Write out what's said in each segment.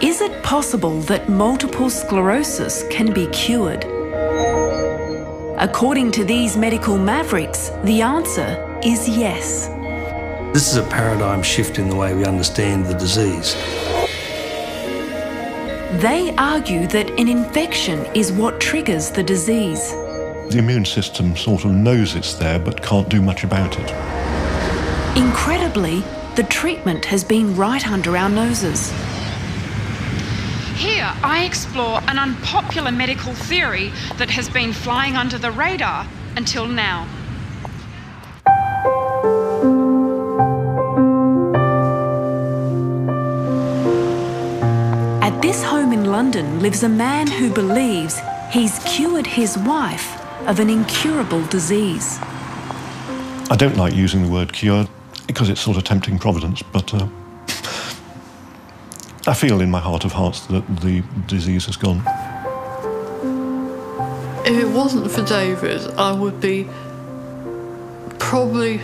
Is it possible that multiple sclerosis can be cured? According to these medical mavericks, the answer is yes. This is a paradigm shift in the way we understand the disease. They argue that an infection is what triggers the disease. The immune system sort of knows it's there but can't do much about it. Incredibly, the treatment has been right under our noses. Here, I explore an unpopular medical theory that has been flying under the radar until now. At this home in London lives a man who believes he's cured his wife of an incurable disease. I don't like using the word cure because it's sort of tempting Providence, but I feel in my heart of hearts that the disease has gone. If it wasn't for David, I would be probably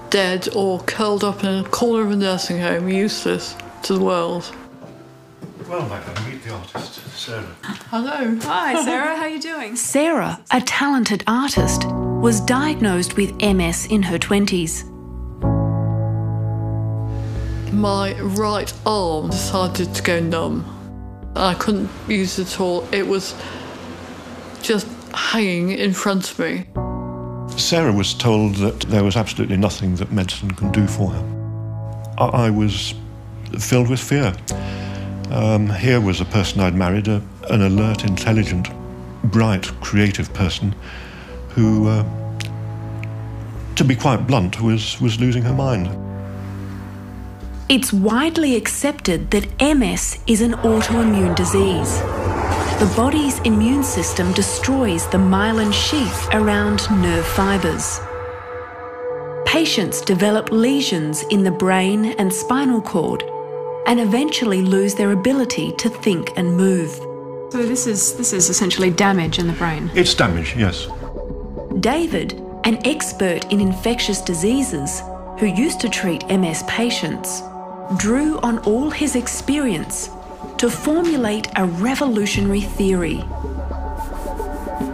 dead or curled up in a corner of a nursing home, useless to the world. Well, Magdalene, meet the artist, Sarah. Hello. Hi, Sarah. How are you doing? Sarah, a talented artist, was diagnosed with MS in her 20s. My right arm decided to go numb. I couldn't use it at all. It was just hanging in front of me. Sarah was told that there was absolutely nothing that medicine can do for her. I was filled with fear. Here was a person I'd married, an alert, intelligent, bright, creative person who, to be quite blunt, was losing her mind. It's widely accepted that MS is an autoimmune disease. The body's immune system destroys the myelin sheath around nerve fibres. Patients develop lesions in the brain and spinal cord and eventually lose their ability to think and move. So this is essentially damage in the brain. It's damage, yes. David, an expert in infectious diseases who used to treat MS patients, drew on all his experience to formulate a revolutionary theory.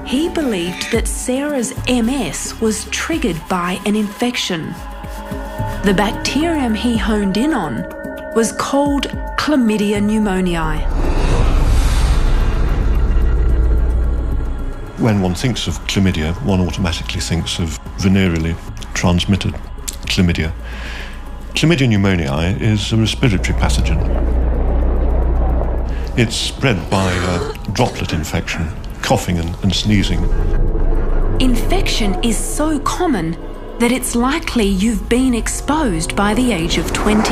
He believed that Sarah's MS was triggered by an infection. The bacterium he honed in on was called Chlamydia pneumoniae. When one thinks of chlamydia, one automatically thinks of venereally transmitted chlamydia. Chlamydia pneumoniae is a respiratory pathogen. It's spread by droplet infection, coughing and sneezing. Infection is so common that it's likely you've been exposed by the age of 20.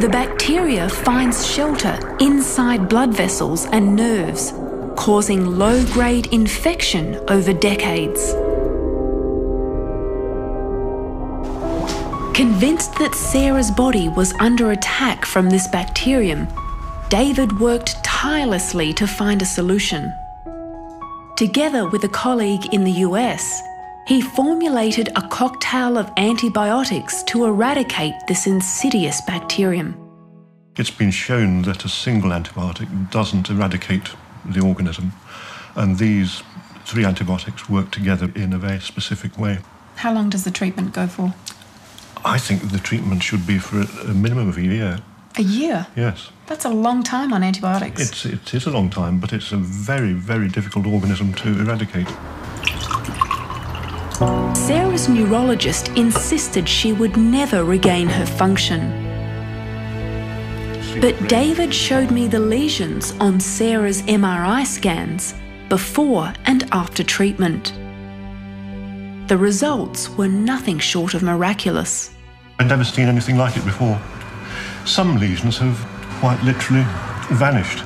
The bacteria finds shelter inside blood vessels and nerves, causing low-grade infection over decades. Convinced that Sarah's body was under attack from this bacterium, David worked tirelessly to find a solution. Together with a colleague in the US, he formulated a cocktail of antibiotics to eradicate this insidious bacterium. It's been shown that a single antibiotic doesn't eradicate the organism, and these 3 antibiotics work together in a very specific way. How long does the treatment go for? I think the treatment should be for a minimum of a year. A year? Yes. That's a long time on antibiotics. It is a long time, but it's a very, very difficult organism to eradicate. Sarah's neurologist insisted she would never regain her function. But David showed me the lesions on Sarah's MRI scans before and after treatment. The results were nothing short of miraculous. I'd never seen anything like it before. Some lesions have quite literally vanished.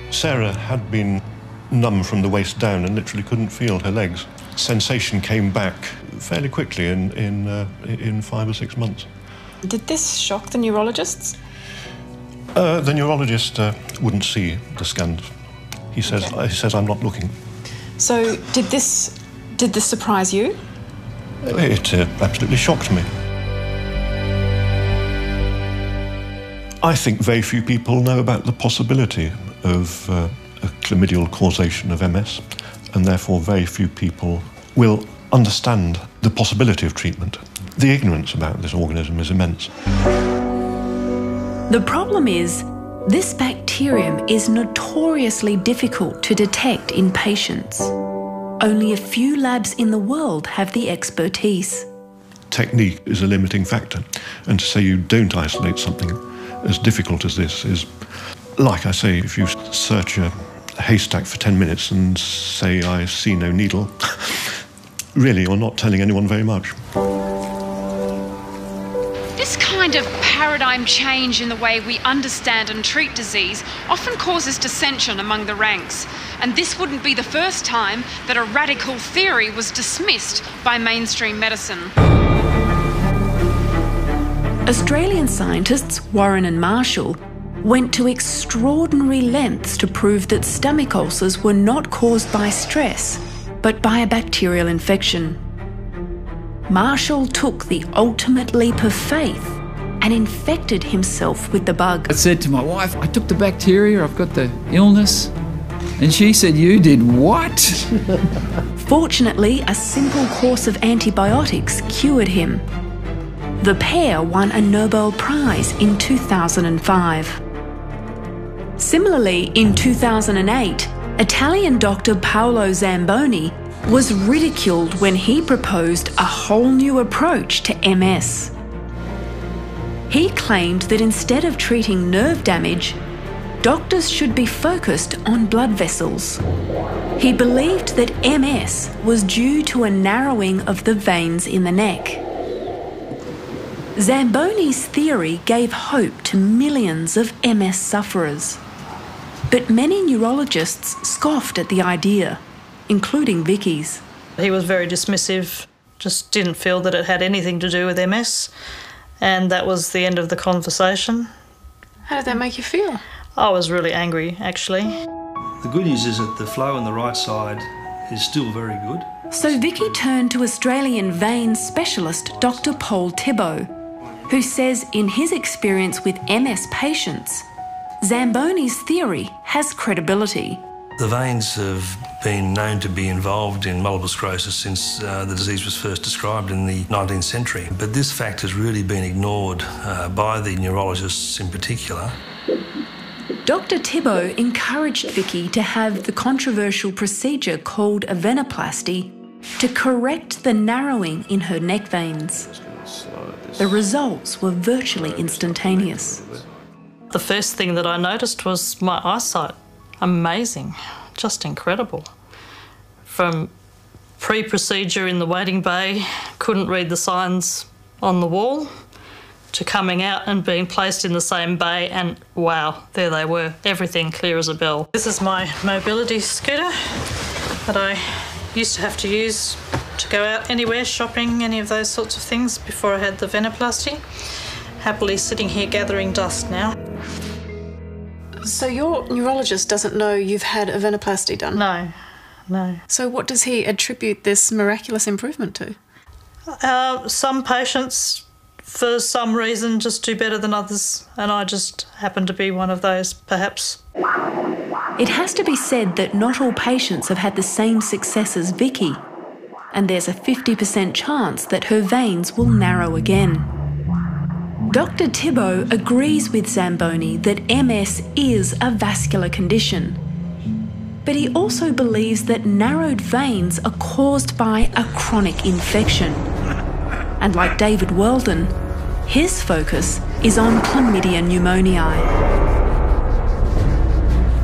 Sarah had been numb from the waist down and literally couldn't feel her legs. Sensation came back fairly quickly in 5 or 6 months. Did this shock the neurologists? The neurologist wouldn't see the scans. He says I'm not looking. So did this surprise you? It absolutely shocked me. I think very few people know about the possibility of a chlamydial causation of MS, and therefore very few people will understand the possibility of treatment. The ignorance about this organism is immense. The problem is, this bacterium is notoriously difficult to detect in patients. Only a few labs in the world have the expertise. Technique is a limiting factor, and to say you don't isolate something as difficult as this is, like I say, if you search a haystack for 10 minutes and say, I see no needle, really you're not telling anyone very much. This kind of paradigm change in the way we understand and treat disease often causes dissension among the ranks, and this wouldn't be the first time that a radical theory was dismissed by mainstream medicine. Australian scientists Warren and Marshall went to extraordinary lengths to prove that stomach ulcers were not caused by stress, but by a bacterial infection. Marshall took the ultimate leap of faith and infected himself with the bug. I said to my wife, I took the bacteria, I've got the illness. And she said, you did what? Fortunately, a simple course of antibiotics cured him. The pair won a Nobel Prize in 2005. Similarly, in 2008, Italian doctor Paolo Zamboni was ridiculed when he proposed a whole new approach to MS. He claimed that instead of treating nerve damage, doctors should be focused on blood vessels. He believed that MS was due to a narrowing of the veins in the neck. Zamboni's theory gave hope to millions of MS sufferers. But many neurologists scoffed at the idea, including Vicky's. He was very dismissive, just didn't feel that it had anything to do with MS, and that was the end of the conversation. How did that make you feel? I was really angry, actually. The good news is that the flow on the right side is still very good. So Vicky turned to Australian vein specialist Dr. Paul Thibault, who says in his experience with MS patients, Zamboni's theory has credibility. The veins have been known to be involved in multiple sclerosis since the disease was first described in the 19th century. But this fact has really been ignored by the neurologists in particular. Dr. Thibault encouraged Vicky to have the controversial procedure called a venoplasty to correct the narrowing in her neck veins. The results were virtually instantaneous. The first thing that I noticed was my eyesight. Amazing, just incredible. From pre-procedure in the waiting bay, couldn't read the signs on the wall, to coming out and being placed in the same bay, and wow, there they were, everything clear as a bell. This is my mobility scooter that I used to have to use to go out anywhere, shopping, any of those sorts of things before I had the venoplasty. Happily sitting here gathering dust now. So your neurologist doesn't know you've had a venoplasty done? No. So what does he attribute this miraculous improvement to? Some patients, for some reason, just do better than others, and I just happen to be one of those, perhaps. It has to be said that not all patients have had the same success as Vicky, and there's a 50% chance that her veins will narrow again. Dr. Thibault agrees with Zamboni that MS is a vascular condition, but he also believes that narrowed veins are caused by a chronic infection. And like David Weldon, his focus is on chlamydia pneumoniae.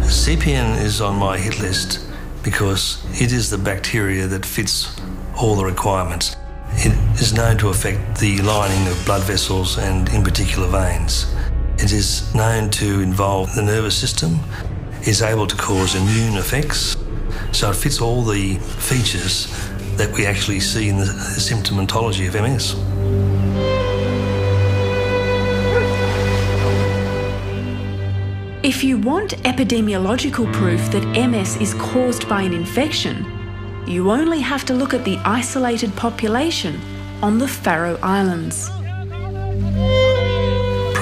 CPN is on my hit list because it is the bacteria that fits all the requirements. It is known to affect the lining of blood vessels and in particular veins. It is known to involve the nervous system. It's able to cause immune effects. So it fits all the features that we actually see in the symptomatology of MS. If you want epidemiological proof that MS is caused by an infection, you only have to look at the isolated population on the Faroe Islands.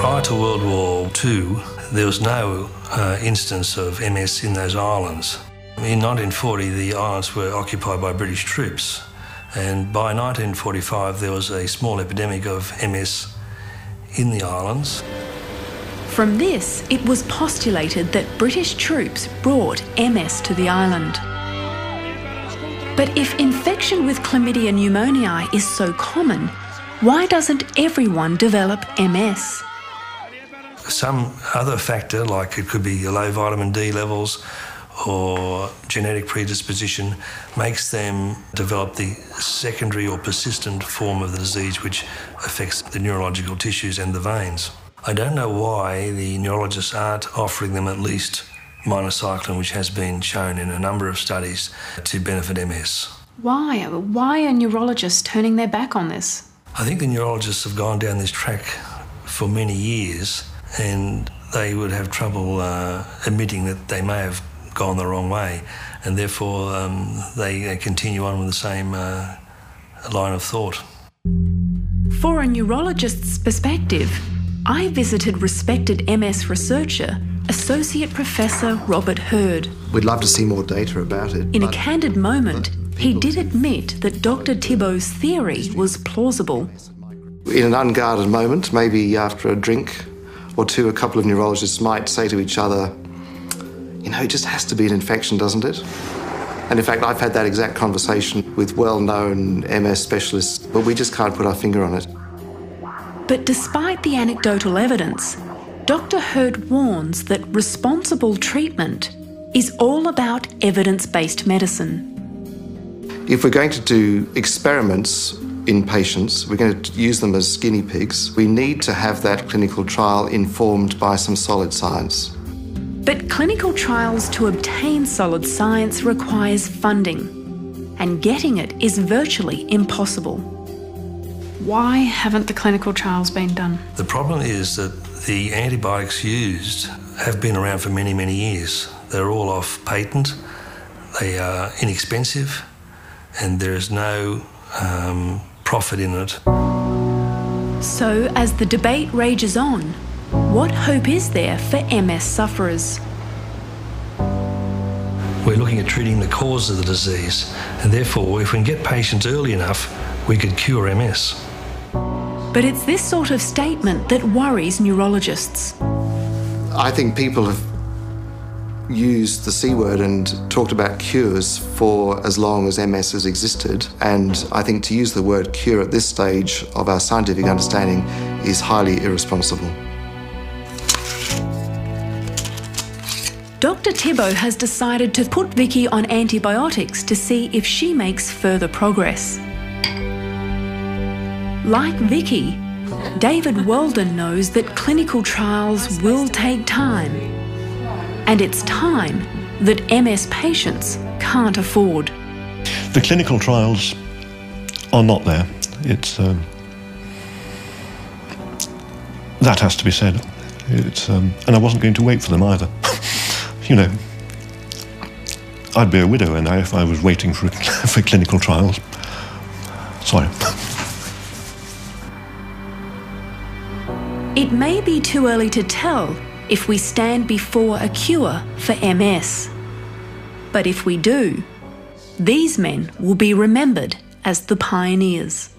Prior to World War II, there was no instance of MS in those islands. In 1940, the islands were occupied by British troops, and by 1945, there was a small epidemic of MS in the islands. From this, it was postulated that British troops brought MS to the island. But if infection with chlamydia pneumoniae is so common, why doesn't everyone develop MS? Some other factor, like it could be low vitamin D levels or genetic predisposition, makes them develop the secondary or persistent form of the disease which affects the neurological tissues and the veins. I don't know why the neurologists aren't offering them at least minocycline, which has been shown in a number of studies to benefit MS. Why? Why are neurologists turning their back on this? I think the neurologists have gone down this track for many years, and they would have trouble admitting that they may have gone the wrong way, and therefore they continue on with the same line of thought. For a neurologist's perspective, I visited respected MS researcher, Associate Professor Robert Hurd. We'd love to see more data about it. In a candid moment, he did admit that Dr. Thibault's theory was plausible. In an unguarded moment, maybe after a drink or two, a couple of neurologists might say to each other, you know, it just has to be an infection, doesn't it? And in fact, I've had that exact conversation with well-known MS specialists, but we just can't put our finger on it. But despite the anecdotal evidence, Dr. Hurd warns that responsible treatment is all about evidence-based medicine. If we're going to do experiments in patients, we're going to use them as guinea pigs, we need to have that clinical trial informed by some solid science. But clinical trials to obtain solid science requires funding, and getting it is virtually impossible. Why haven't the clinical trials been done? The problem is that the antibiotics used have been around for many, many years. They're all off patent, they are inexpensive, and there is no profit in it. So, as the debate rages on, what hope is there for MS sufferers? We're looking at treating the cause of the disease, and therefore, if we can get patients early enough, we could cure MS. But it's this sort of statement that worries neurologists. I think people have used the C word and talked about cures for as long as MS has existed, and I think to use the word cure at this stage of our scientific understanding is highly irresponsible. Dr. Thibault has decided to put Vicky on antibiotics to see if she makes further progress. Like Vicky, David Weldon knows that clinical trials will take time, and it's time that MS patients can't afford. The clinical trials are not there. It's that has to be said. It's and I wasn't going to wait for them either. You know, I'd be a widower now if I was waiting for clinical trials. Sorry. It may be too early to tell if we stand before a cure for MS. But if we do, these men will be remembered as the pioneers.